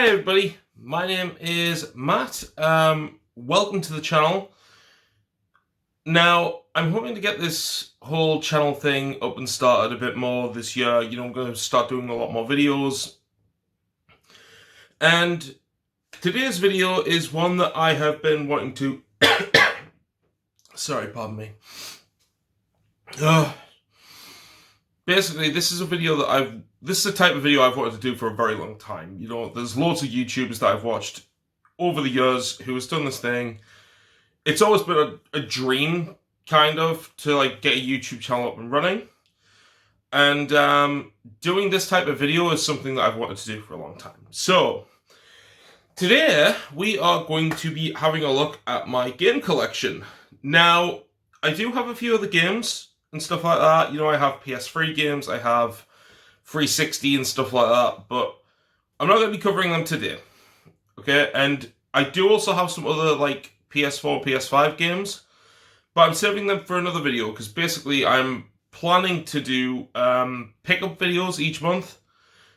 Hi everybody, my name is Matt. Welcome to the channel. Now, I'm hoping to get this whole channel thing up and started a bit more this year. I'm going to start doing a lot more videos. And today's video is one that I have been wanting to... Sorry, pardon me. Basically, this is a video that this is the type of video I've wanted to do for a very long time. There's loads of YouTubers that I've watched over the years who has done this thing. It's always been a dream, kind of, to get a YouTube channel up and running. And doing this type of video is something that I've wanted to do for a long time. So, today we are going to be having a look at my game collection. Now, I do have a few other games and stuff like that. I have PS3 games, I have 360 and stuff like that, but I'm not going to be covering them today. Okay, and I do also have some other PS4, PS5 games, but I'm saving them for another video because basically I'm planning to do pickup videos each month.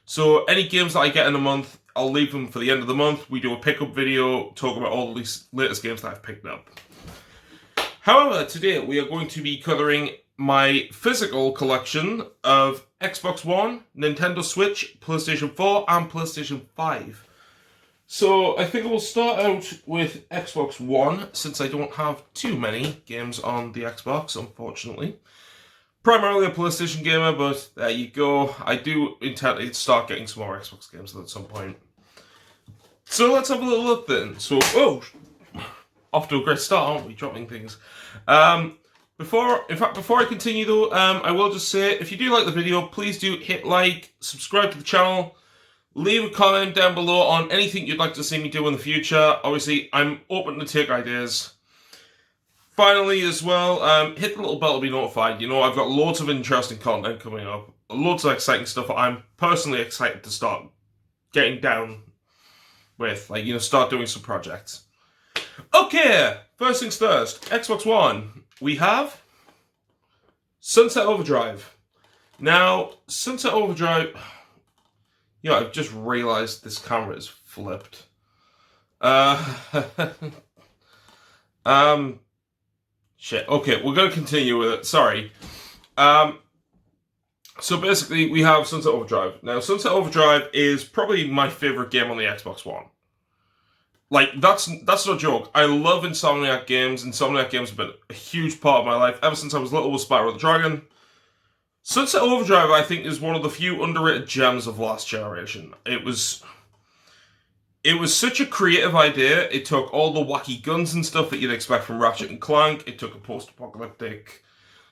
So any games that I get in a month, I'll leave them for the end of the month. We do a pickup video, talk about all the latest games that I've picked up. However, today we are going to be covering my physical collection of Xbox One, Nintendo Switch, PlayStation 4, and PlayStation 5. So I think we'll start out with Xbox One, since I don't have too many games on the Xbox, unfortunately. Primarily a PlayStation gamer, but there you go. I do intend to start getting some more Xbox games at some point. So let's have a little look then. So, off to a great start, aren't we? Dropping things. Before I continue though, I will just say, if you do like the video, please do hit like, subscribe to the channel, leave a comment down below on anything you'd like to see me do in the future. Obviously, I'm open to take ideas. Finally, as well, hit the little bell to be notified. I've got loads of interesting content coming up, loads of exciting stuff that I'm personally excited to start getting down with, start doing some projects. Okay, first things first, Xbox One. We have Sunset Overdrive. Now, Sunset Overdrive... I've just realised this camera is flipped. Shit. Okay, we're going to continue with it. Sorry. So basically, we have Sunset Overdrive. Now, Sunset Overdrive is probably my favourite game on the Xbox One. That's no joke. I love Insomniac games. Insomniac games have been a huge part of my life ever since I was little with Spyro the Dragon. Sunset Overdrive, I think, is one of the few underrated gems of last generation. It was such a creative idea. It took all the wacky guns and stuff that you'd expect from Ratchet and Clank. It took a post-apocalyptic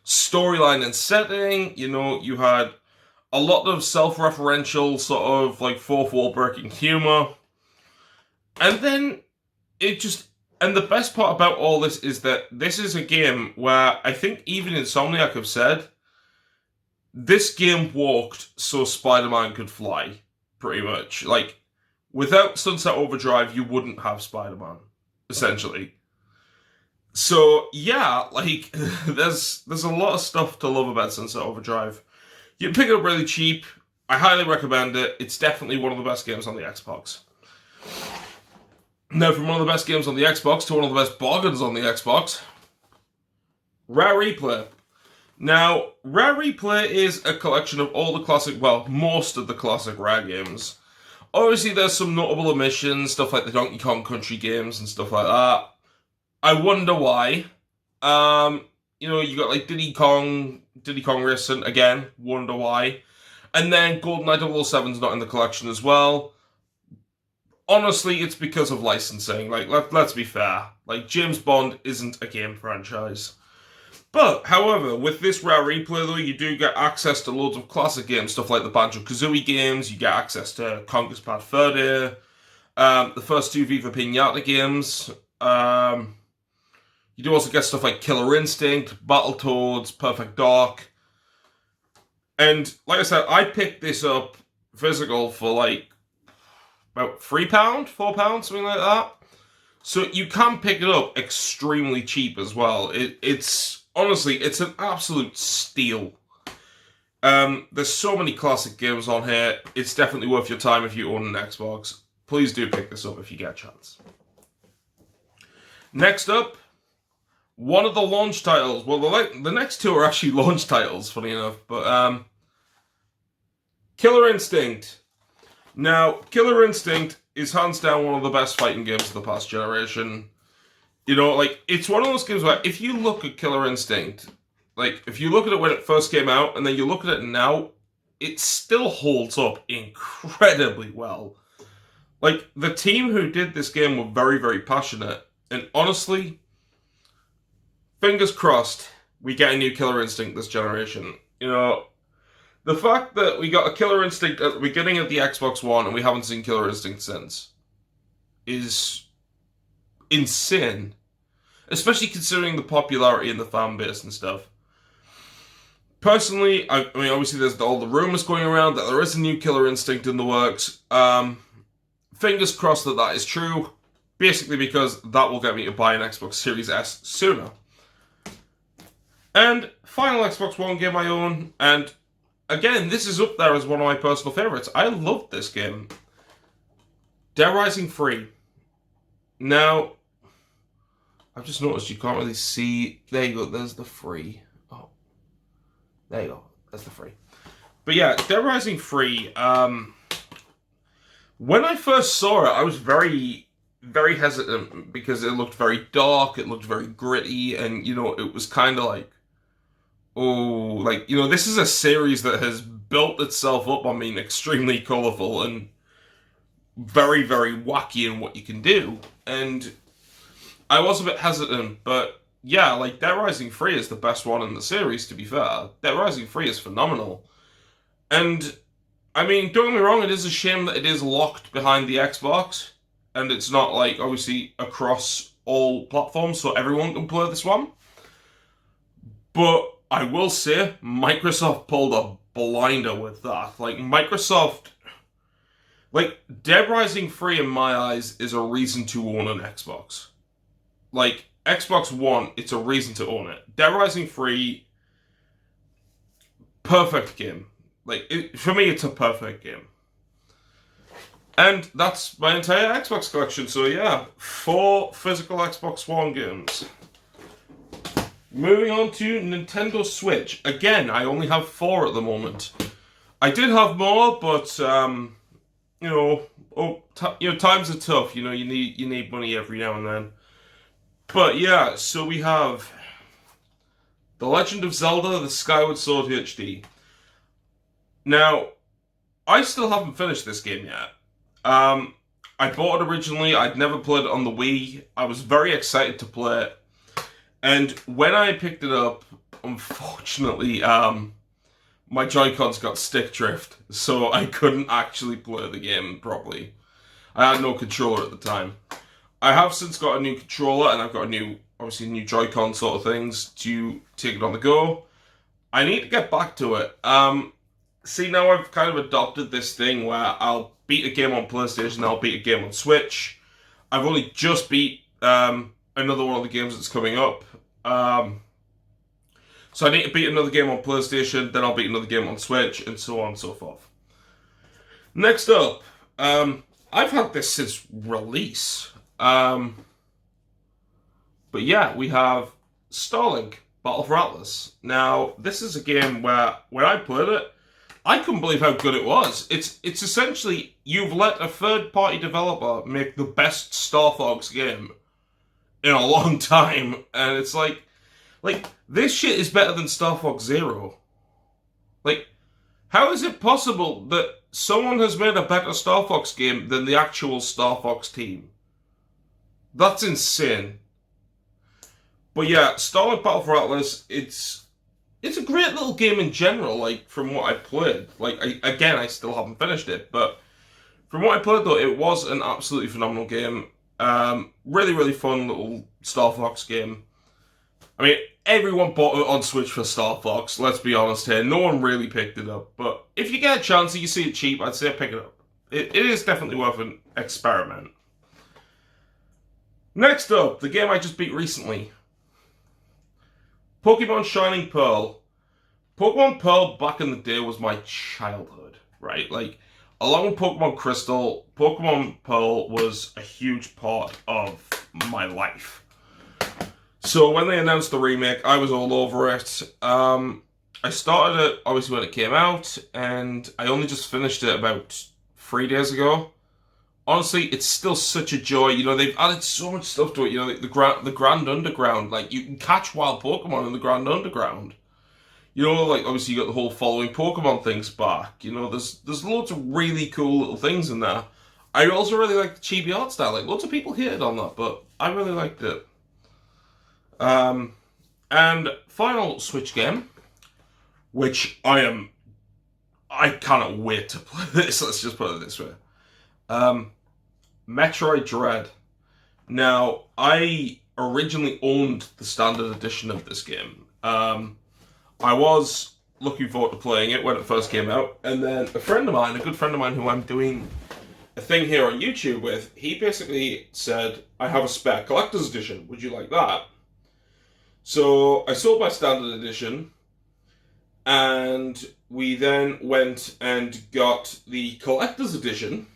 storyline and setting. You had a lot of self-referential sort of fourth wall breaking humor. And then and the best part about all this is that this is a game where I think even Insomniac have said, this game walked so Spider-Man could fly, pretty much. Without Sunset Overdrive, you wouldn't have Spider-Man, essentially. So, yeah, there's a lot of stuff to love about Sunset Overdrive. You can pick it up really cheap. I highly recommend it. It's definitely one of the best games on the Xbox. Now, from one of the best games on the Xbox to one of the best bargains on the Xbox, Rare Replay. Now, Rare Replay is a collection of all the classic, most of the classic Rare games. Obviously, there's some notable omissions, stuff like the Donkey Kong Country games and stuff like that. I wonder why. You got Diddy Kong Racing, again, wonder why. And then GoldenEye 007's not in the collection as well. Honestly, it's because of licensing. Let's be fair. James Bond isn't a game franchise. But, however, with this Rare Replay, though, you do get access to loads of classic games, stuff like the Banjo-Kazooie games, you get access to Conker's Bad Fur Day, the first two Viva Pinata games, you do also get stuff like Killer Instinct, Battletoads, Perfect Dark, and, like I said, I picked this up physical for, about £3, £4, something like that. So you can pick it up extremely cheap as well. Honestly, it's an absolute steal. There's so many classic games on here. It's definitely worth your time if you own an Xbox. please do pick this up if you get a chance. Next up, one of the launch titles. Well, the next two are actually launch titles, funny enough. But Killer Instinct. Now, Killer Instinct is hands down one of the best fighting games of the past generation. You know, like, it's one of those games where if you look at Killer Instinct, like, if you look at it when it first came out, and then you look at it now, it still holds up incredibly well. Like, the team who did this game were very, very passionate. And honestly, fingers crossed, we get a new Killer Instinct this generation. You know, the fact that we got a Killer Instinct at the beginning of the Xbox One and we haven't seen Killer Instinct since is insane. Especially considering the popularity and the fan base and stuff. Personally, I mean, obviously there's all the rumours going around that there is a new Killer Instinct in the works. Fingers crossed that that is true. Basically because that will get me to buy an Xbox Series S sooner. And final Xbox One game I own, and again, this is up there as one of my personal favourites. I loved this game. Dead Rising 3. Now, I've just noticed you can't really see. There you go, there's the 3. Oh. There you go, there's the 3. But yeah, Dead Rising 3, when I first saw it, I was very hesitant because it looked very dark, it looked very gritty, and, you know, it was kind of like, oh, like, you know, this is a series that has built itself up on being extremely colourful and very, very wacky in what you can do. And I was a bit hesitant, but yeah, like, Dead Rising 3 is the best one in the series, to be fair. Dead Rising 3 is phenomenal. And, I mean, don't get me wrong, it is a shame that it is locked behind the Xbox, and it's not, like, obviously across all platforms, so everyone can play this one. But I will say, Microsoft pulled a blinder with that. Like, Microsoft... Like, Dead Rising 3, in my eyes, is a reason to own an Xbox. Like, Xbox One, it's a reason to own it. Dead Rising 3... perfect game. Like, for me, it's a perfect game. And that's my entire Xbox collection. So yeah, 4 physical Xbox One games. Moving on to Nintendo Switch. Again, I only have 4 at the moment. I did have more, but you know, times are tough. You know, you need money every now and then. But yeah, so we have The Legend of Zelda: The Skyward Sword HD. Now, I still haven't finished this game yet. I bought it originally. I'd never played it on the Wii. I was very excited to play it. And when I picked it up, unfortunately, my Joy-Cons got stick drift, so I couldn't actually play the game properly. I had no controller at the time. I have since got a new controller, and I've got obviously new Joy-Con sort of things to take it on the go. I need to get back to it. See, now I've kind of adopted this thing where I'll beat a game on PlayStation, I'll beat a game on Switch. I've only just beat another one of the games that's coming up. So I need to beat another game on PlayStation, then I'll beat another game on Switch, and so on and so forth. Next up, I've had this since release. But yeah, we have Starlink, Battle for Atlas. Now, this is a game where, when I played it, I couldn't believe how good it was. It's essentially, you've let a third-party developer make the best Star Fox game in a long time, and it's like, this shit is better than Star Fox Zero. Like, how is it possible that someone has made a better Star Fox game than the actual Star Fox team? That's insane. But yeah, Starlink Battle for Atlas, it's a great little game in general, like, from what I played. Like, I still haven't finished it, but from what I played, though, it was an absolutely phenomenal game. Really, really fun little Star Fox game. I mean, everyone bought it on Switch for Star Fox, let's be honest here. No one really picked it up, but if you get a chance and you see it cheap, I'd say pick it up. It is definitely worth an experiment. Next up, the game I just beat recently. Pokemon Shining Pearl. Pokemon Pearl back in the day was my childhood, right? Like, Along with Pokemon Crystal, Pokemon Pearl was a huge part of my life. So when they announced the remake, I was all over it. I started it, obviously, when it came out, and I only just finished it about 3 days ago. Honestly, it's still such a joy. You know, they've added so much stuff to it. You know, the Grand Underground. Like, you can catch wild Pokemon in the Grand Underground. You know, like, obviously you got the whole following Pokemon things back. You know, there's loads of really cool little things in there. I also really like the chibi art style. Like, loads of people hated on that, but I really liked it. And final Switch game, which I cannot wait to play this. Let's just put it this way. Metroid Dread. Now, I originally owned the standard edition of this game. I was looking forward to playing it when it first came out, and then a friend of mine, a good friend of mine who I'm doing a thing here on YouTube with, he basically said, I have a spare collector's edition, would you like that? So I sold my standard edition, and we then went and got the collector's edition.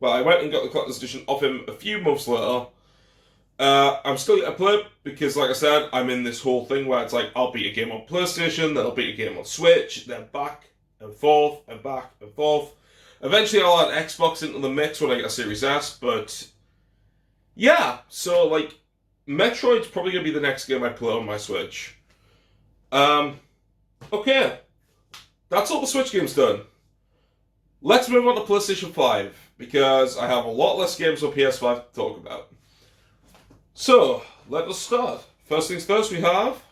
Well, I went and got the collector's edition off him a few months later. I'm still yet to play it because, like I said, I'm in this whole thing where it's like, I'll beat a game on PlayStation, then I'll beat a game on Switch, then back and forth and back and forth. Eventually I'll add Xbox into the mix when I get a Series S, but yeah, so like, Metroid's probably going to be the next game I play on my Switch. Okay, that's all the Switch games done. Let's move on to PlayStation 5, because I have a lot less games on PS5 to talk about. So, let us start. First things first, we have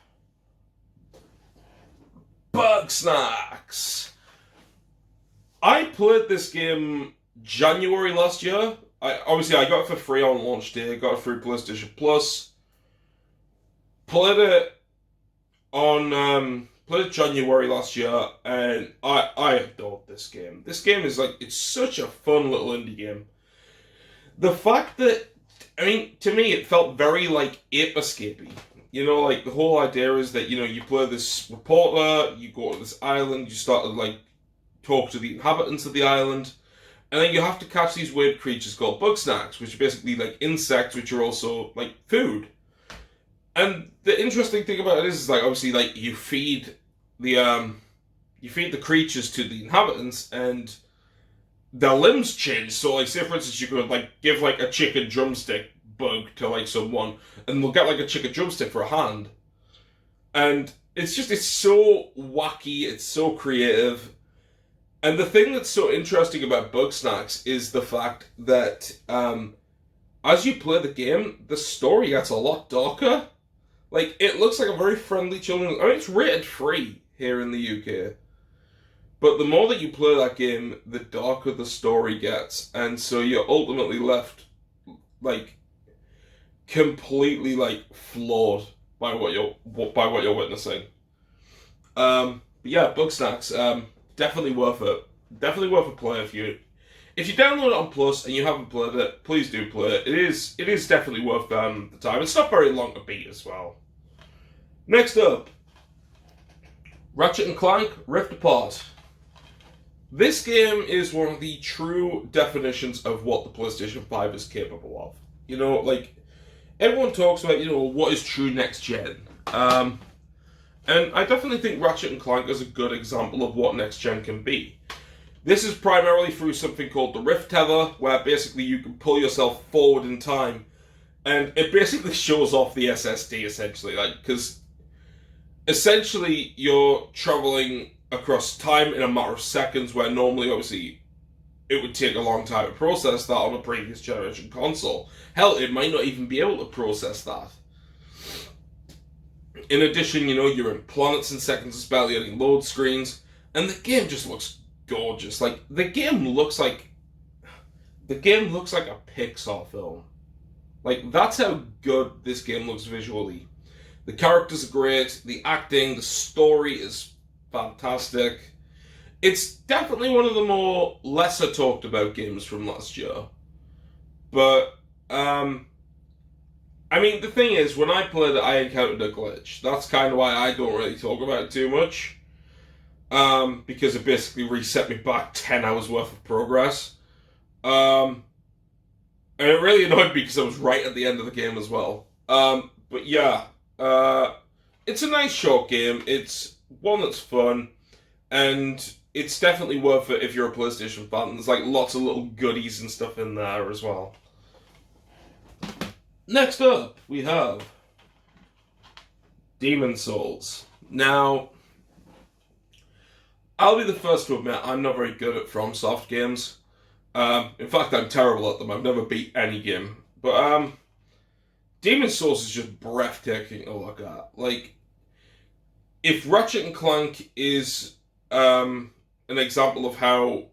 Bugsnax. I played this game January last year. I got it for free on launch day. Got it through PlayStation Plus. Played it January last year, and I adored this game. This game is like, it's such a fun little indie game. The fact that, I mean, to me, it felt very, like, Ape Escapey. You know, like, the whole idea is that, you know, you play this reporter, you go to this island, you start to, like, talk to the inhabitants of the island, and then you have to catch these weird creatures called Bugsnax, which are basically, like, insects, which are also, like, food. And the interesting thing about it is like, obviously, like, you feed the creatures to the inhabitants, and their limbs change. So, like, say for instance, you could like give like a chicken drumstick bug to like someone, and they'll get like a chicken drumstick for a hand. And it's so wacky, it's so creative. And the thing that's so interesting about Bugsnax is the fact that as you play the game, the story gets a lot darker. Like, it looks like a very friendly children's. I mean, it's rated free here in the UK. But the more that you play that game, the darker the story gets. And so you're ultimately left, like, completely, like, floored by what you're witnessing. But yeah, Bugsnax, definitely worth it. Definitely worth a play if you download it on Plus and you haven't played it, please do play it. It is definitely worth the time. It's not very long to beat as well. Next up, Ratchet & Clank Rift Apart. This game is one of the true definitions of what the PlayStation 5 is capable of. You know, like, everyone talks about, you know, what is true next gen. And I definitely think Ratchet & Clank is a good example of what next gen can be. This is primarily through something called the Rift Tether, where basically you can pull yourself forward in time, and it basically shows off the SSD, essentially, like, because essentially you're traveling across time in a matter of seconds, where normally, obviously, it would take a long time to process that on a previous generation console. Hell, it might not even be able to process that. In addition, you know, you're in planets in seconds, it's barely any load screens, and the game just looks gorgeous. Like, the game looks like a Pixar film. Like, that's how good this game looks visually. The characters are great, the acting, the story is fantastic. It's definitely one of the more lesser talked about games from last year. But, I mean, the thing is, when I played it, I encountered a glitch. That's kind of why I don't really talk about it too much. because it basically reset me back 10 hours worth of progress. And it really annoyed me because I was right at the end of the game as well. But yeah, it's a nice short game. It's one that's fun, and it's definitely worth it if you're a PlayStation fan. There's like lots of little goodies and stuff in there as well. Next up, we have Demon's Souls. Now, I'll be the first to admit I'm not very good at FromSoft games. In fact, I'm terrible at them. I've never beat any game. But Demon's Souls is just breathtaking to look at. Like, if Ratchet and Clank is an example of how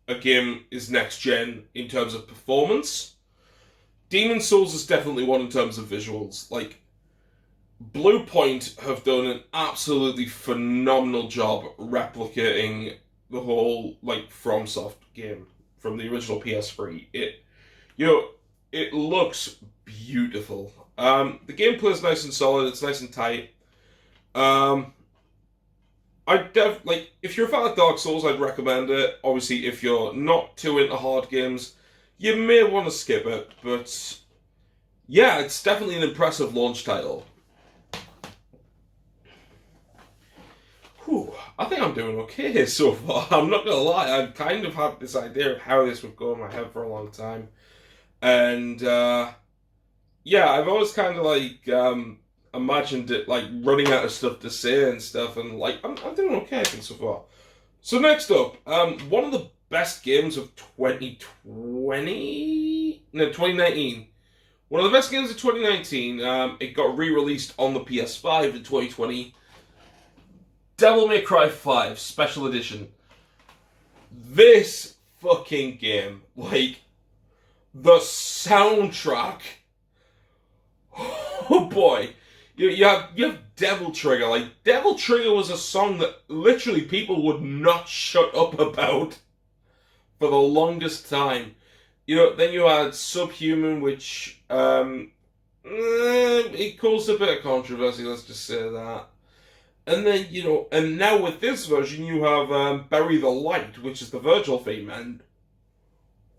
a game is next gen in terms of performance, Demon's Souls is definitely one in terms of visuals. Like, Blue Point have done an absolutely phenomenal job replicating the whole, like, FromSoft game from the original PS3. It looks beautiful. The gameplay is nice and solid. It's nice and tight. If you're a fan of Dark Souls, I'd recommend it. Obviously, if you're not too into hard games, you may want to skip it. But yeah, it's definitely an impressive launch title. Whew, I think I'm doing okay so far. I'm not gonna lie, I've kind of had this idea of how this would go in my head for a long time. And yeah, I've always kind of like imagined it like running out of stuff to say and stuff, and like I'm doing okay I think so far. So next up, one of the best games of 2019. One of the best games of 2019. It got re-released on the PS5 in 2020. Devil May Cry 5 Special Edition. This fucking game, like, the soundtrack. Oh boy. You have Devil Trigger. Like, Devil Trigger was a song that literally people would not shut up about for the longest time. Then you had Subhuman, which, it caused a bit of controversy, let's just say that. And then, and now with this version, you have Bury the Light, which is the Virgil theme, and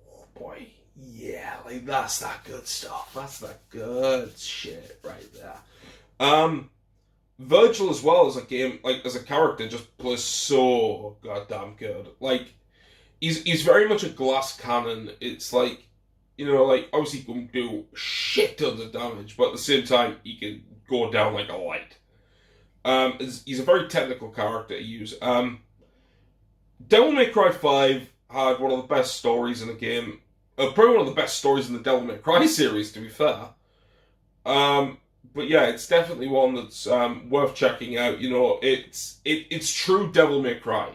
oh boy, yeah, like that's that good stuff. That's that good shit right there. Virgil as well as a game, like as a character, just plays so goddamn good. Like, he's very much a glass cannon. It's like, like obviously he can do shit tons of damage, but at the same time he can go down like a light. He's a very technical character to use. Devil May Cry 5 had one of the best stories in the game. Probably one of the best stories in the Devil May Cry series, to be fair. But yeah, it's definitely one that's worth checking out. It's true Devil May Cry.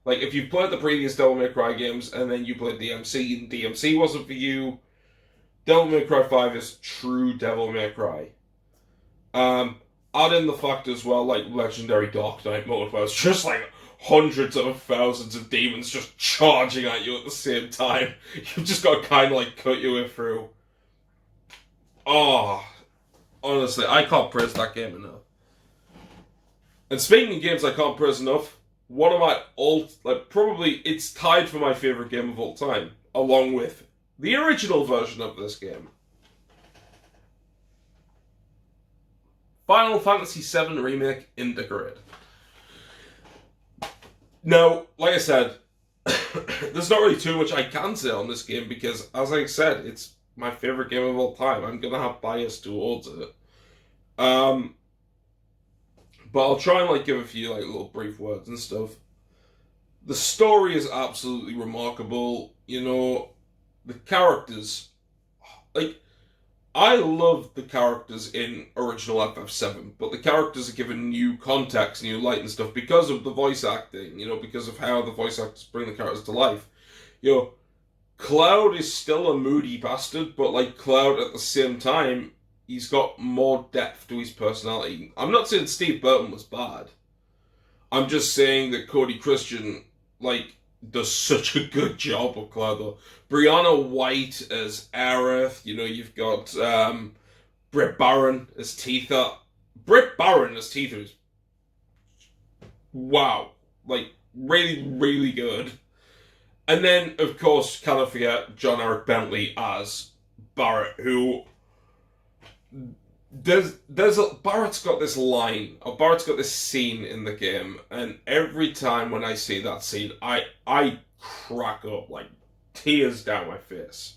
Like, if you played the previous Devil May Cry games and then you played DMC and DMC wasn't for you, Devil May Cry 5 is true Devil May Cry. Add in the fact as well, like, Legendary Dark Knight mode, where it's just like hundreds of thousands of demons just charging at you at the same time. You've just got to kind of like cut your way through. Oh, honestly, I can't praise that game enough. And speaking of games I can't praise enough, one of my probably it's tied for my favourite game of all time, along with the original version of this game. Final Fantasy VII Remake Into Grid. Now, like I said, there's not really too much I can say on this game because, as I said, it's my favourite game of all time. I'm going to have bias towards it. But I'll try and give a few little brief words and stuff. The story is absolutely remarkable. The characters, I love the characters in original FF7, but the characters are given new context, new light and stuff because of the voice acting, because of how the voice actors bring the characters to life. Cloud is still a moody bastard, but Cloud at the same time, he's got more depth to his personality. I'm not saying Steve Burton was bad. I'm just saying that Cody Christian, does such a good job with Cloud, though. Brianna White as Aerith, you've got Britt Baron as Tifa. Britt Baron as Tifa is... Wow. like really, really good. And then, of course, cannot forget John Eric Bentley as Barrett, who Barrett's got this line, or Barrett's got this scene in the game, and every time when I see that scene, I crack up, like tears down my face.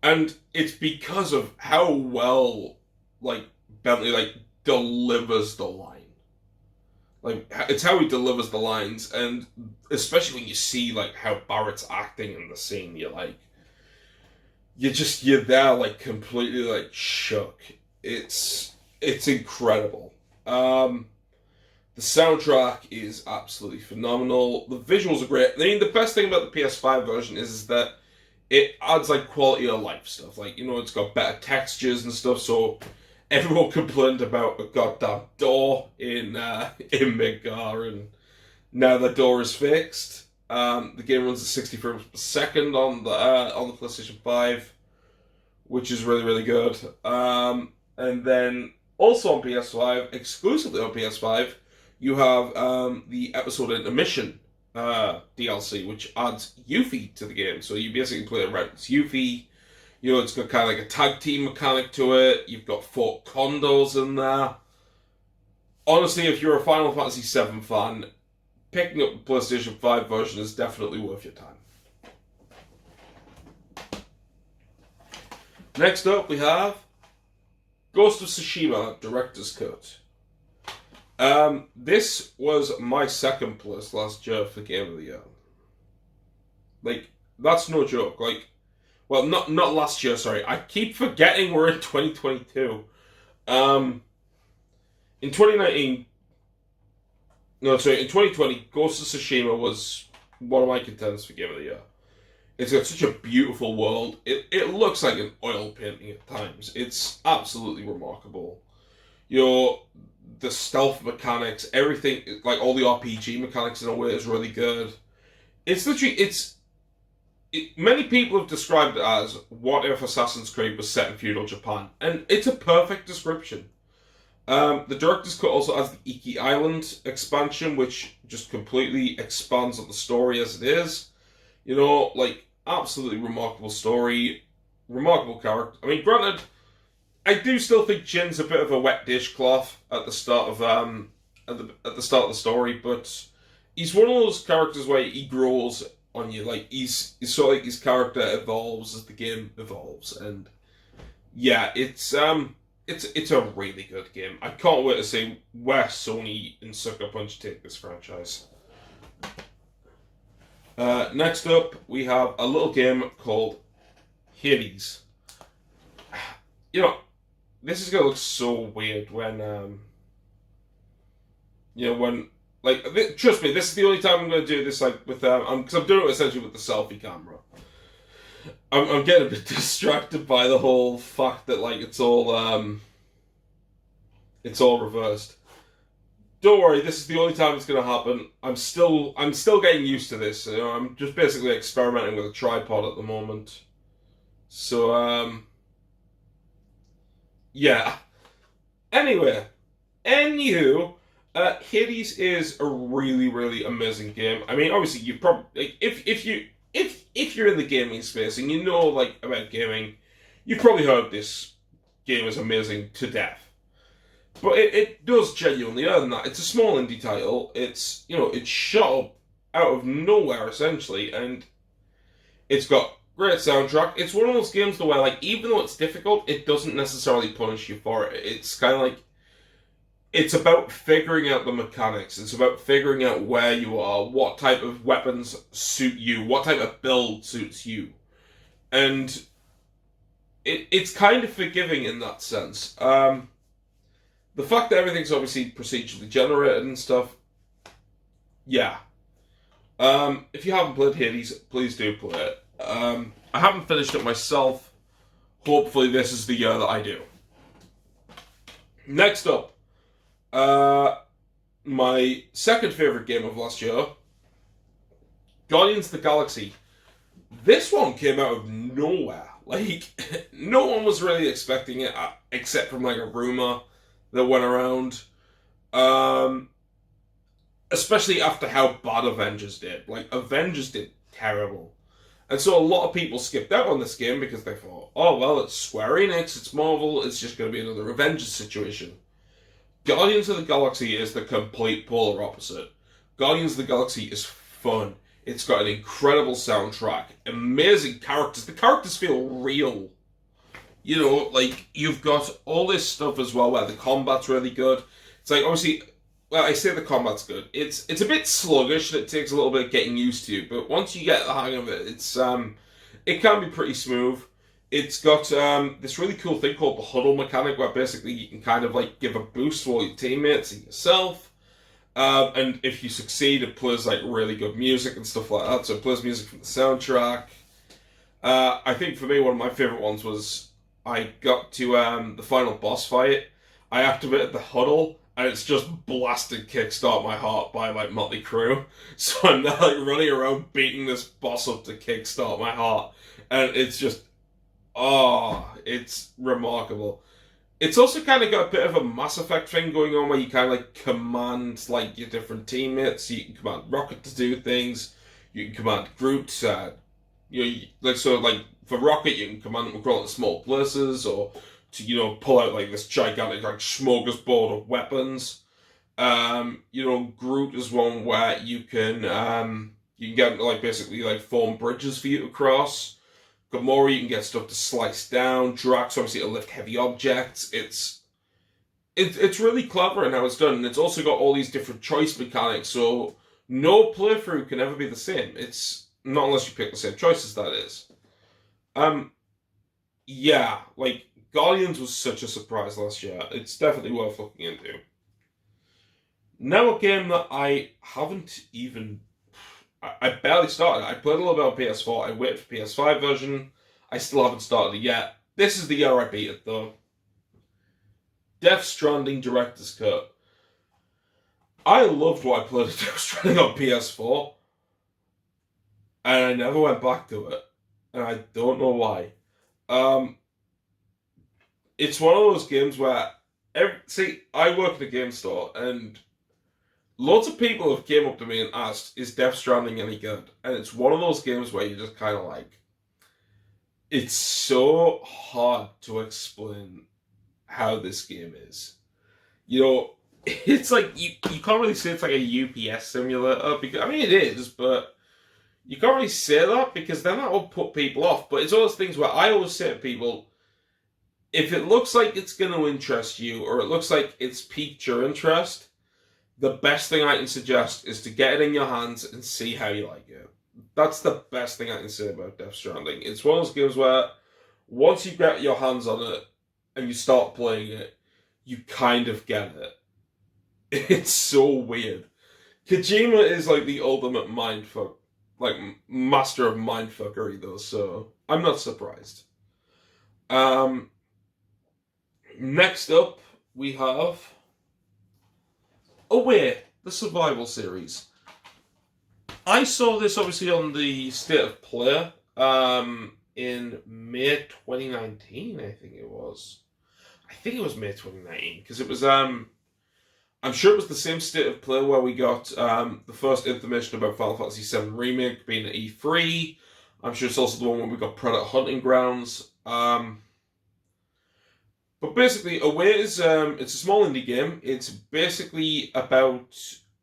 And it's because of how well, like, Bentley, like, delivers the line. Like, it's how he delivers the lines, and especially when you see, like, how Barrett's acting in the scene, you're there, like, completely, like, shook. It's incredible. The soundtrack is absolutely phenomenal. The visuals are great. I mean, the best thing about the PS5 version is that it adds, like, quality of life stuff. Like, it's got better textures and stuff, so everyone complained about a goddamn door in Midgar, and now the door is fixed. The game runs at 60 frames per second on the PlayStation 5, which is really, really good. And then also on PS5, exclusively on PS5, you have the episode intermission DLC, which adds Yuffie to the game. So you basically play around as Yuffie. It's got kind of like a tag team mechanic to it. You've got 4 condos in there. Honestly, if you're a Final Fantasy VII fan, picking up the PlayStation 5 version is definitely worth your time. Next up, we have Ghost of Tsushima Director's Cut. This was my second place last year for Game of the Year. Like, that's no joke. Like, well, not last year, sorry. I keep forgetting we're in 2022. In 2019... No, sorry, in 2020, Ghost of Tsushima was one of my contenders for Game of the Year. It's got such a beautiful world. It looks like an oil painting at times. It's absolutely remarkable. The stealth mechanics, everything, like all the RPG mechanics in a way is really good. It's literally, many people have described it as, what if Assassin's Creed was set in feudal Japan? And it's a perfect description. The director's cut also has the Iki Island expansion, which just completely expands on the story as it is. Like, absolutely remarkable story, remarkable character. I mean, granted, I do still think Jin's a bit of a wet dishcloth at the start of at the start of the story, but he's one of those characters where he grows on you. Like, he's sort of like his character evolves as the game evolves, and yeah, it's a really good game. I can't wait to see where Sony and Sucker Punch take this franchise. Next up, we have a little game called Hades. This is gonna look so weird when, trust me, this is the only time I'm gonna do this, like, with, because I'm doing it essentially with the selfie camera. I'm getting a bit distracted by the whole fact that, like, it's all reversed. Don't worry, this is the only time it's gonna happen. I'm still getting used to this. I'm just basically experimenting with a tripod at the moment. So, yeah. Anyway, Hades is a really, really amazing game. I mean, obviously, you probably, if you're in the gaming space and you know, like, about gaming, you've probably heard this game is amazing to death. But it does genuinely earn that. It's a small indie title. It's shot up out of nowhere, essentially, and it's got great soundtrack. It's one of those games though where, like, even though it's difficult, it doesn't necessarily punish you for it. It's kind of like, it's about figuring out the mechanics. It's about figuring out where you are, what type of weapons suit you, what type of build suits you. And it's kind of forgiving in that sense. The fact that everything's obviously procedurally generated and stuff, yeah. If you haven't played Hades, please do play it. I haven't finished it myself. Hopefully this is the year that I do. Next up, my second favourite game of last year, Guardians of the Galaxy. This one came out of nowhere. Like, no one was really expecting it, except from, like, a rumour that went around. especially after how bad Avengers did. Like, Avengers did terrible. And so a lot of people skipped out on this game because they thought, oh, well, it's Square Enix, it's Marvel, it's just going to be another Avengers situation. Guardians of the Galaxy is the complete polar opposite. Guardians of the Galaxy is fun. It's got an incredible soundtrack, amazing characters. The characters feel real. You know, like, you've got all this stuff as well where the combat's really good. It's like, obviously, well, I say the combat's good. It's a bit sluggish and it takes a little bit of getting used to, but once you get the hang of it, it can be pretty smooth. It's got this really cool thing called the huddle mechanic, where basically you can kind of like give a boost to all your teammates and yourself. And if you succeed, it plays like really good music and stuff like that. So it plays music from the soundtrack. I think for me, one of my favorite ones was I got to the final boss fight. I activated the huddle, and it's just blasted Kickstart My Heart by like Motley Crue. So I'm now like running around beating this boss up to Kickstart My Heart, and it's just, oh, it's remarkable. It's also kind of got a bit of a Mass Effect thing going on where you kind of like command like your different teammates. You can command Rocket to do things. You can command Groot. Like for Rocket, you can command him to crawl into small places or to pull out like this gigantic like smorgasbord of weapons. Groot is one where you can get like basically like form bridges for you to cross. Gamora, you can get stuff to slice down. Drax, obviously, to lift heavy objects. It's really clever in how it's done. And it's also got all these different choice mechanics, so no playthrough can ever be the same. It's not unless you pick the same choices, that is. Yeah, like, Guardians was such a surprise last year. It's definitely worth looking into. Now a game that I haven't even... I barely started. I played a little bit on PS4. I waited for PS5 version. I still haven't started it yet. This is the year I beat it, though. Death Stranding Director's Cut. I loved what I played at Death Stranding on PS4. And I never went back to it. And I don't know why. It's one of those games where... I work in a game store, and... lots of people have came up to me and asked, is Death Stranding any good? And it's one of those games where you just kind of like... it's so hard to explain how this game is. It's like, you can't really say it's like a UPS simulator, because, I mean, it is, but you can't really say that, because then that will put people off. But it's all those things where I always say to people, if it looks like it's going to interest you, or it looks like it's piqued your interest... the best thing I can suggest is to get it in your hands and see how you like it. That's the best thing I can say about Death Stranding. It's one of those games where once you get your hands on it and you start playing it, you kind of get it. It's so weird. Kojima is like the ultimate mindfuck, like master of mindfuckery though, so I'm not surprised. Next up, we have... Away, the survival series. I saw this obviously on the State of Play in May 2019, I think it was. I think it was May 2019, because it was, I'm sure it was the same State of Play where we got the first information about Final Fantasy VII Remake being at E3. I'm sure it's also the one where we got Predator Hunting Grounds. But basically, Away is it's a small indie game. It's basically about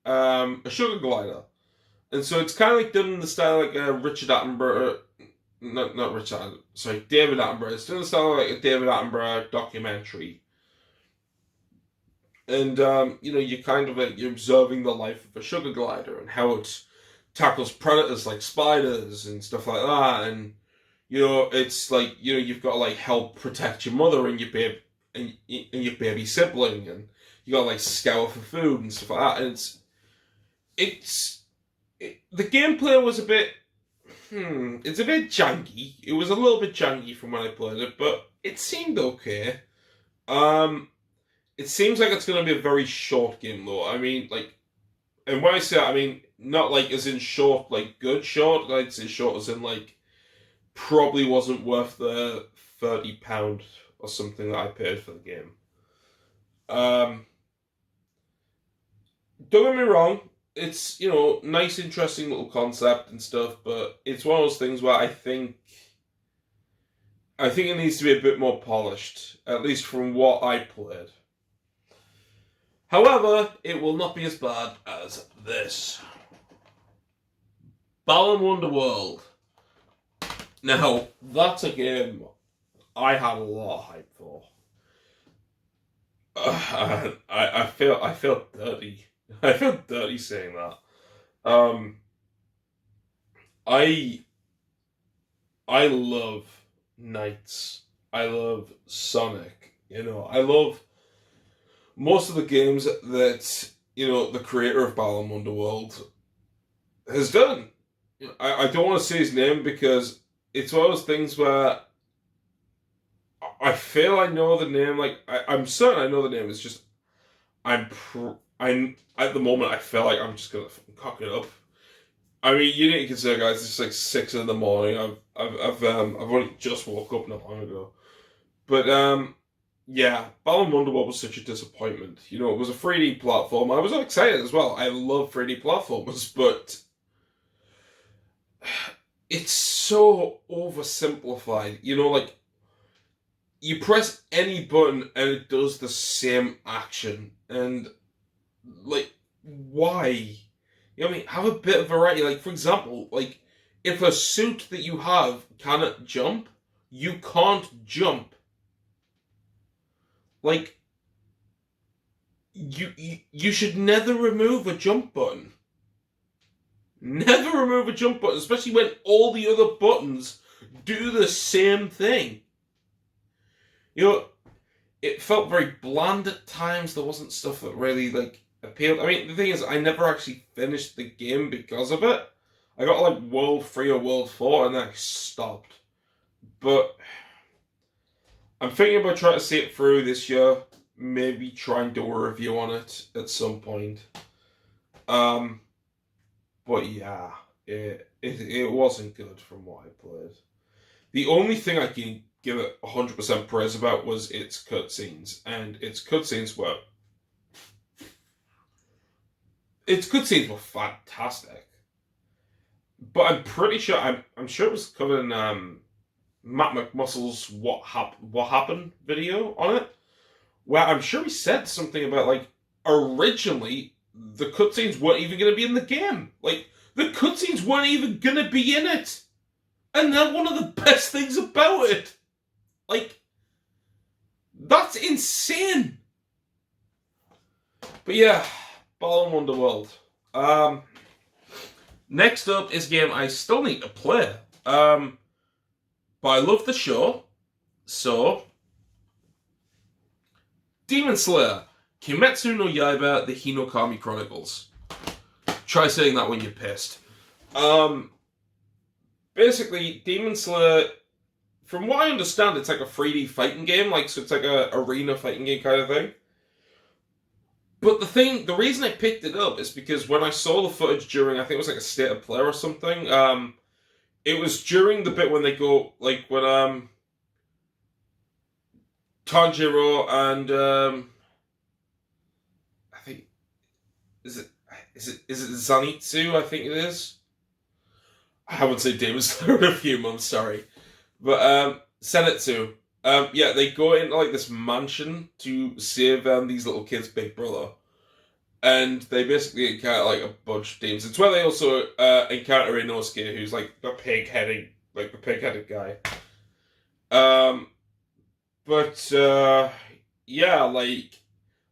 a sugar glider, and so it's kind of like done in the style like Richard Attenborough, not Richard, sorry, David Attenborough. It's done in the style like a David Attenborough documentary, and you're kind of like you're observing the life of a sugar glider and how it tackles predators like spiders and stuff like that, and it's like you've got to like help protect your mother and your baby. And your baby sibling, and you gotta like scour for food and stuff like that. And the gameplay was a bit, it's a bit janky. It was a little bit janky from when I played it, but it seemed okay. It seems like it's gonna be a very short game though. I mean, like, and when I say that, I mean not like as in short, like good short. I'd say short as in like probably wasn't worth the £30 or something that I paid for the game. Don't get me wrong, it's, nice, interesting little concept and stuff, but it's one of those things where I think it needs to be a bit more polished, at least from what I played. However, it will not be as bad as this. Balan Wonderworld. Now, that's a game I had a lot of hype for. I feel dirty. I feel dirty saying that. I love Knights. I love Sonic. I love most of the games that the creator of Balan Wonderworld has done. I don't want to say his name because it's one of those things where I feel I know the name. Like I'm certain I know the name. It's just I'm at the moment I feel like I'm just gonna cock it up. I mean, you need to consider, guys. It's like 6 in the morning. I've only just woke up not long ago, but yeah, Balan Wonderworld was such a disappointment. It was a 3D platform. I was excited as well. I love 3D platformers, but it's so oversimplified. Like you press any button and it does the same action, and like why? Have a bit of variety. Like, for example, like, if a suit that you have cannot jump, you can't jump. Like, you should never remove a jump button. Never remove a jump button, especially when all the other buttons do the same thing. It felt very bland at times. There wasn't stuff that really, like, appealed. I mean, the thing is, I never actually finished the game because of it. I got like World 3 or World 4 and then I stopped. But I'm thinking about trying to see it through this year. Maybe try and do a review on it at some point. But yeah, it wasn't good from what I played. The only thing I can give it 100% praise about was its cutscenes, and its cutscenes were fantastic. But I'm pretty sure I'm sure it was covered in Matt McMuscle's What Happened video on it, where I'm sure he said something about like originally the cutscenes weren't even going to be in the game. Like the cutscenes weren't even going to be in it, and they're one of the best things about it. Like that's insane. But yeah, Balan Wonderworld. Next up is a game I still need to play. But I love the show. So, Demon Slayer, Kimetsu no Yaiba, the Hinokami Chronicles. Try saying that when you're pissed. Basically, Demon Slayer, from what I understand, it's like a 3D fighting game. So it's like a arena fighting game kind of thing. But the reason I picked it up is because when I saw the footage during, I think it was like a state of play or something, it was during the bit when they go, like when Tanjiro and I think is it Zanitsu? I think it is. I haven't seen Demon Slayer in a few months, sorry, but Zenitsu. Yeah, they go into like this mansion to save these little kids' big brother, and they basically encounter like a bunch of demons. It's where they also encounter Inosuke, who's like the pig-headed guy. But yeah, like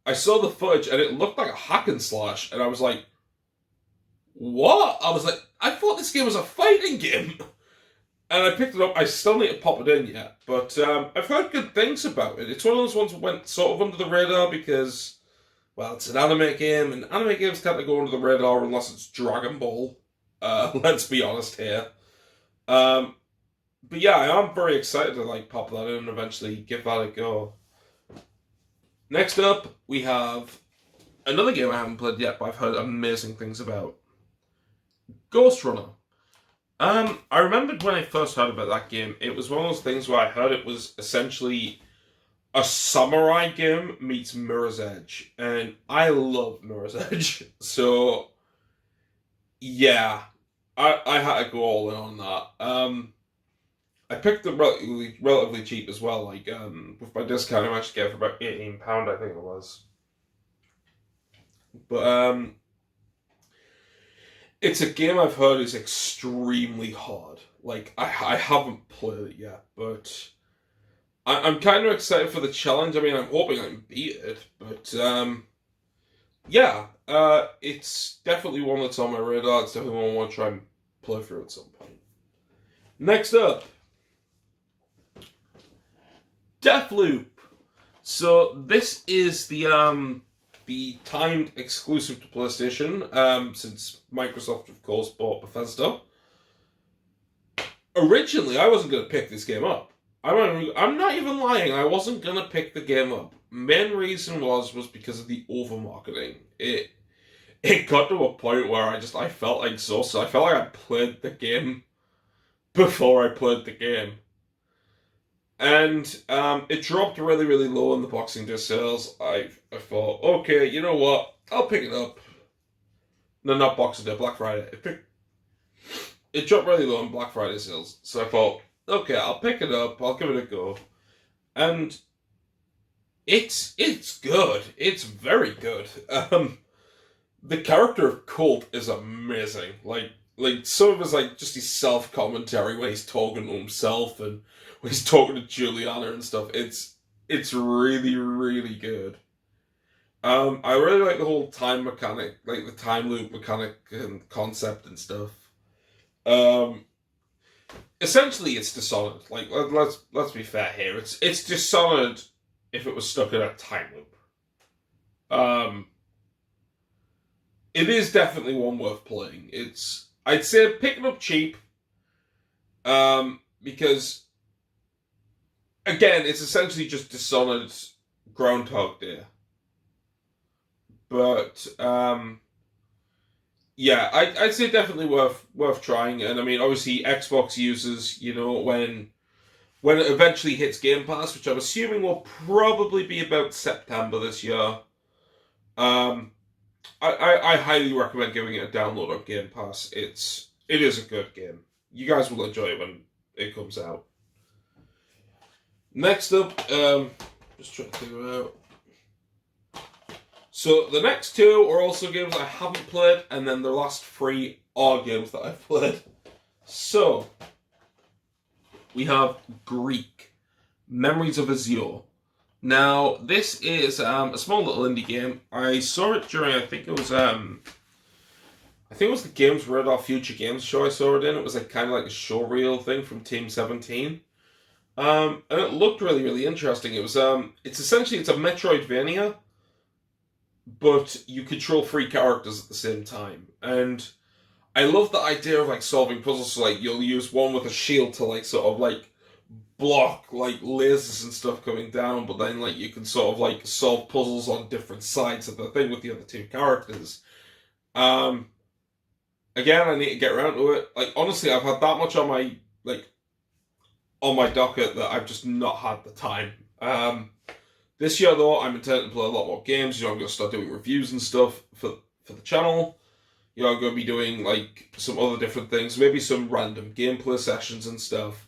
I saw the footage and it looked like a hack and slash, and I was like, "What?" I was like, "I thought this game was a fighting game." And I picked it up. I still need to pop it in yet. But I've heard good things about it. It's one of those ones that went sort of under the radar because, well, it's an anime game. And anime games tend to go under the radar unless it's Dragon Ball. Let's be honest here. But yeah, I am very excited to like pop that in and eventually give that a go. Next up, we have another game I haven't played yet, but I've heard amazing things about. Ghost Runner. I remembered when I first heard about that game, it was one of those things where I heard it was essentially a samurai game meets Mirror's Edge, and I love Mirror's Edge, so Yeah, I had to go all in on that. I picked them relatively cheap as well. Like with my discount, I managed to get it for about £18, I think it was. But it's a game I've heard is extremely hard. Like I haven't played it yet, but I'm kind of excited for the challenge. I mean, I'm hoping I can beat it, but yeah, it's definitely one that's on my radar. It's definitely one I want to try and play through at some point. Next up, Deathloop. So this is the timed exclusive to PlayStation, since Microsoft of course bought Bethesda. Originally, I wasn't going to pick this game up. I'm not even lying. I wasn't going to pick the game up. Main reason was because of the over marketing. It got to a point where I felt exhausted. I felt like I played the game before I played the game. And it dropped really, really low in the Boxing Day sales. I thought, okay, you know what? I'll pick it up. No, not Boxing Day, Black Friday. It dropped really low in Black Friday sales. So I thought, okay, I'll pick it up. I'll give it a go. And it's good. It's very good. The character of Colt is amazing. Like some of his just his self commentary when he's talking to himself and when he's talking to Juliana and stuff. It's really, really good. I really like the whole time mechanic, like the time loop mechanic and concept and stuff. Um, Essentially, it's Dishonored. Like let's be fair here. It's Dishonored if it was stuck in a time loop. Um, it is definitely one worth playing. I'd say pick it up cheap. Because again, it's essentially just Dishonored Groundhog Day. But yeah, I'd say definitely worth trying. And I mean, obviously, Xbox users, when it eventually hits Game Pass, which I'm assuming will probably be about September this year. Um, I highly recommend giving it a download on Game Pass. It is a good game. You guys will enjoy it when it comes out. Next up, just trying to figure out. So the next two are also games I haven't played, and then the last three are games that I've played. So we have Greek, Memories of Azure. Now this is a small little indie game. I saw it during I think it was the Games Radar Future Games show I saw it in. It was kind of like a showreel thing from Team 17. And it looked really, really interesting. It's essentially it's a Metroidvania, but you control three characters at the same time. And I love the idea of solving puzzles. So you'll use one with a shield to sort of block lasers and stuff coming down, but then you can sort of solve puzzles on different sides of the thing with the other two characters. Again, I need to get around to it. Honestly, I've had that much on my docket that I've just not had the time. This year though, I'm intending to play a lot more games. I'm going to start doing reviews and stuff for the channel. I'm going to be doing some other different things, maybe some random gameplay sessions and stuff.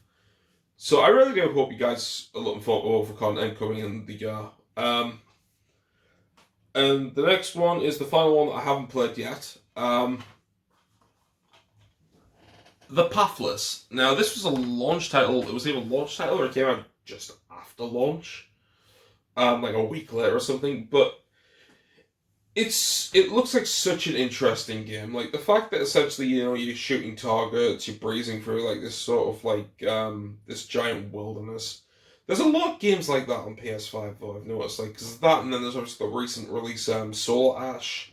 So I really do hope you guys are looking forward to content coming in the year. And the next one is the final one that I haven't played yet. The Pathless. Now, this was a launch title. It was either a launch title or it came out just after launch. A week later or something. But it looks like such an interesting game. The fact that essentially, you're shooting targets, you're breezing through this sort of this giant wilderness. There's a lot of games like that on PS5 though, I've noticed. Because of that, and then there's obviously the recent release, Solar Ash.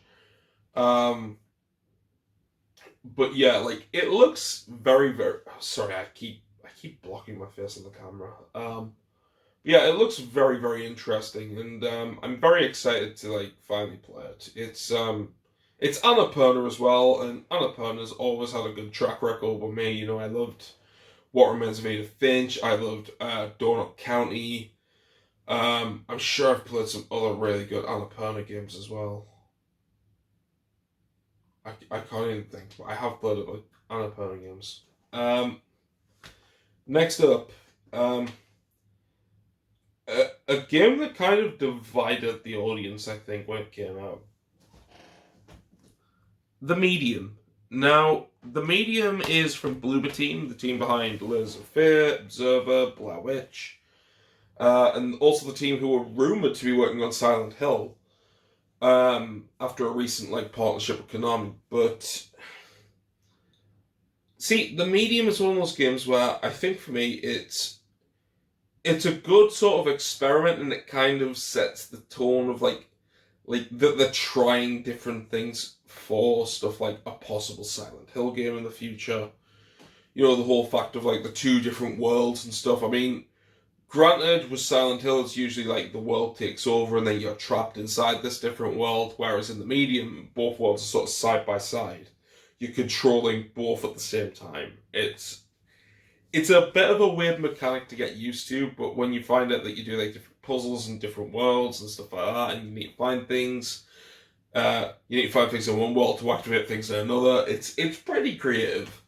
But yeah, it looks very, very. Sorry, I keep blocking my face on the camera. Yeah, it looks very, very interesting, and I'm very excited to finally play it. It's Annapurna as well, and Annapurna's always had a good track record with me. I loved What Remains of Edith Finch. I loved Donut County. I'm sure I've played some other really good Annapurna games as well. I can't even think, but I have played it like Annapurna games. Next up, a game that kind of divided the audience, I think, when it came out. The Medium. Now, The Medium is from Bloober Team, the team behind Layers of Fear, Observer, Blair Witch, and also the team who were rumoured to be working on Silent Hill after a recent partnership with Konami. But see, The Medium is one of those games where I think for me it's a good sort of experiment, and it kind of sets the tone of that they're trying different things for stuff like a possible Silent Hill game in the future. You know, the whole fact of the two different worlds and stuff. I mean, granted, with Silent Hill, it's usually the world takes over and then you're trapped inside this different world, whereas in the Medium, both worlds are sort of side by side. You're controlling both at the same time. It's a bit of a weird mechanic to get used to, but when you find out that you do different puzzles in different worlds and stuff like that, and you need to find things, in one world to activate things in another. It's pretty creative.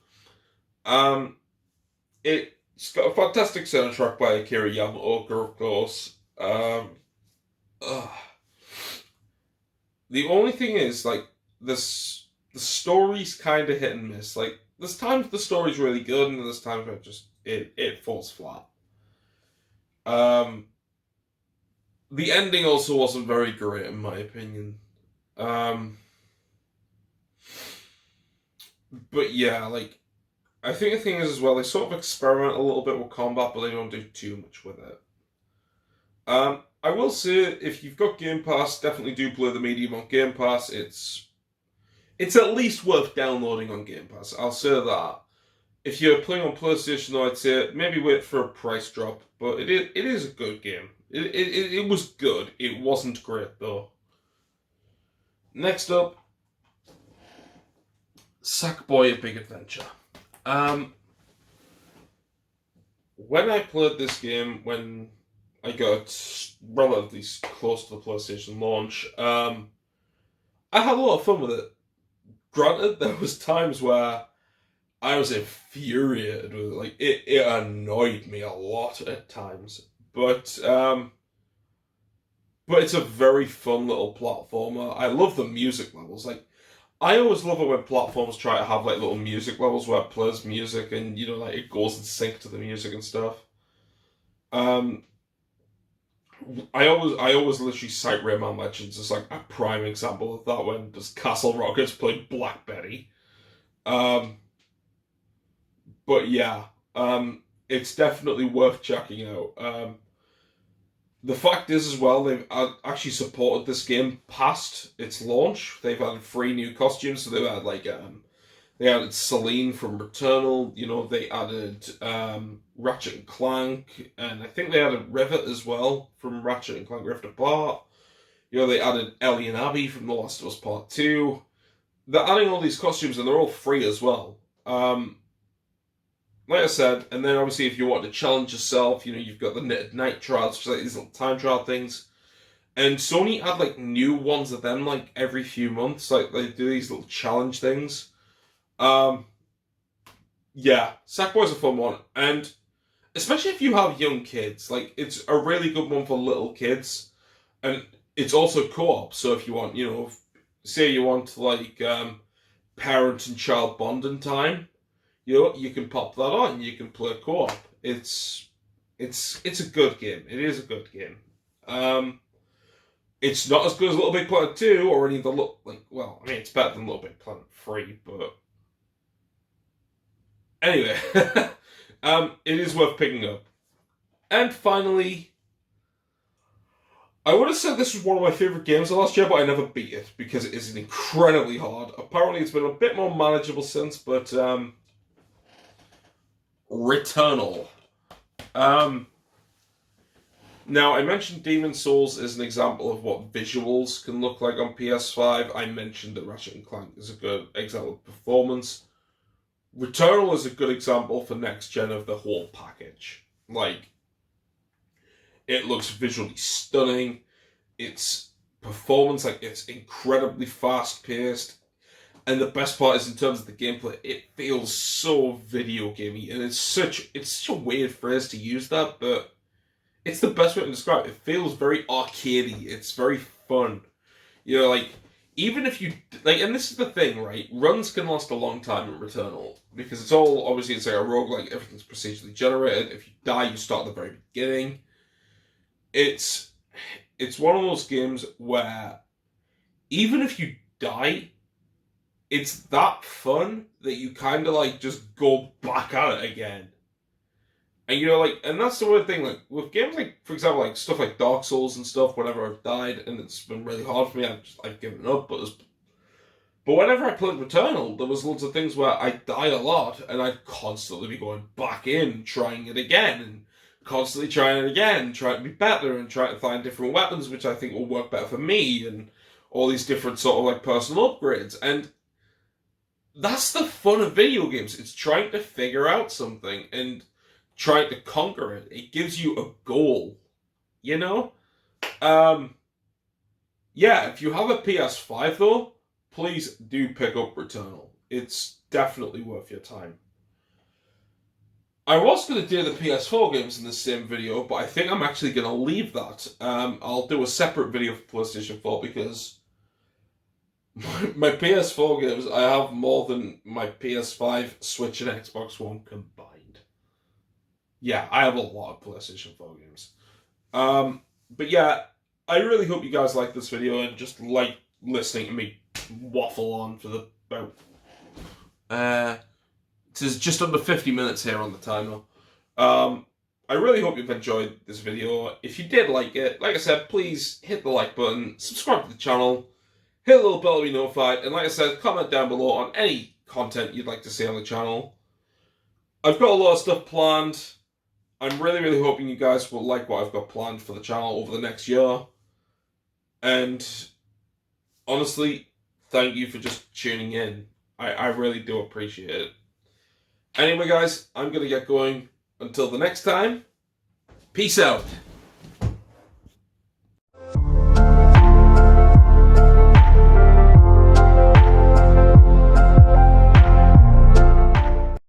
It's got a fantastic soundtrack by Akira Yamaoka, of course. The only thing is the story's kind of hit and miss. There's times the story's really good, and there's times where it falls flat. The ending also wasn't very great, in my opinion. But yeah, I think the thing is as well, they sort of experiment a little bit with combat, but they don't do too much with it. I will say, if you've got Game Pass, definitely do play the Medium on Game Pass. It's at least worth downloading on Game Pass. I'll say that. If you're playing on PlayStation, though, I'd say maybe wait for a price drop. But it is a good game. It was good. It wasn't great, though. Next up, Sackboy: A Big Adventure. When I played this game, when I got relatively close to the PlayStation launch, I had a lot of fun with it. Granted, there was times where I was infuriated with it. It annoyed me a lot at times. But it's a very fun little platformer. I love the music levels. I always love it when platforms try to have little music levels where it plays music and it goes in sync to the music and stuff. I always literally cite Rayman Legends as a prime example of that, when does Castle Rockets play Black Betty. But yeah, it's definitely worth checking out. The fact is as well, they've actually supported this game past its launch. They've added 3 new costumes, so they've had they added Celine from Returnal, they added Ratchet and Clank, and I think they added Rivet as well from Ratchet and Clank Rift Apart. They added Ellie and Abby from The Last of Us Part 2. They're adding all these costumes, and they're all free as well. Like I said, and then obviously if you want to challenge yourself, you've got the Knitted Night trials, which are these little time trial things. And Sony add new ones of them every few months. They do these little challenge things. Yeah, Sackboy's a fun one, and especially if you have young kids, it's a really good one for little kids, and it's also co-op. So if you want, say you want parent and child bonding time, you can pop that on and you can play co-op. It's a good game. It is a good game. It's not as good as Little Big Planet 2 or any of the it's better than Little Big Planet 3, but anyway, it is worth picking up. And finally, I would have said this was one of my favourite games of last year, but I never beat it because it is incredibly hard. Apparently, it's been a bit more manageable since, but Returnal. Now, I mentioned Demon's Souls as an example of what visuals can look like on PS5. I mentioned that Ratchet and Clank is a good example of performance. Returnal is a good example for next gen of the whole package. It looks visually stunning. Its performance, it's incredibly fast paced. And the best part is in terms of the gameplay, it feels so video gamey, and it's such a weird phrase to use that, but it's the best way to describe it. It feels very arcadey. It's very fun. You know, like, even if you like, and this is the thing, right? Runs can last a long time in Returnal because it's all obviously it's like a roguelike. Everything's procedurally generated. If you die, you start at the very beginning. It's one of those games where even if you die, it's that fun that you kind of like just go back at it again. And you know, like, and that's the weird thing, like, with games like, for example, like, stuff like Dark Souls and stuff, whenever I've died, and it's been really hard for me, I've given up, but whenever I played Returnal, there was loads of things where I'd die a lot, and I'd constantly be going back in, trying it again, and constantly trying it again, trying to be better, and trying to find different weapons, which I think will work better for me, and all these different sort of, like, personal upgrades, and that's the fun of video games. It's trying to figure out something, and trying to conquer it. It gives you a goal, you know? Yeah, if you have a PS5 though, please do pick up Returnal. It's definitely worth your time. I was going to do the PS4 games in the same video, but I think I'm actually going to leave that. I'll do a separate video for PlayStation 4 because my PS4 games, I have more than my PS5, Switch, and Xbox One combined. Yeah, I have a lot of PlayStation 4 games. But yeah, I really hope you guys like this video and just like listening to me waffle on for the about... it is just under 50 minutes here on the timer. I really hope you've enjoyed this video. If you did like it, like I said, please hit the like button, subscribe to the channel, hit the little bell to be notified, and like I said, comment down below on any content you'd like to see on the channel. I've got a lot of stuff planned. I'm really, really hoping you guys will like what I've got planned for the channel over the next year. And honestly, thank you for just tuning in. I really do appreciate it. Anyway, guys, I'm going to get going. Until the next time, peace out.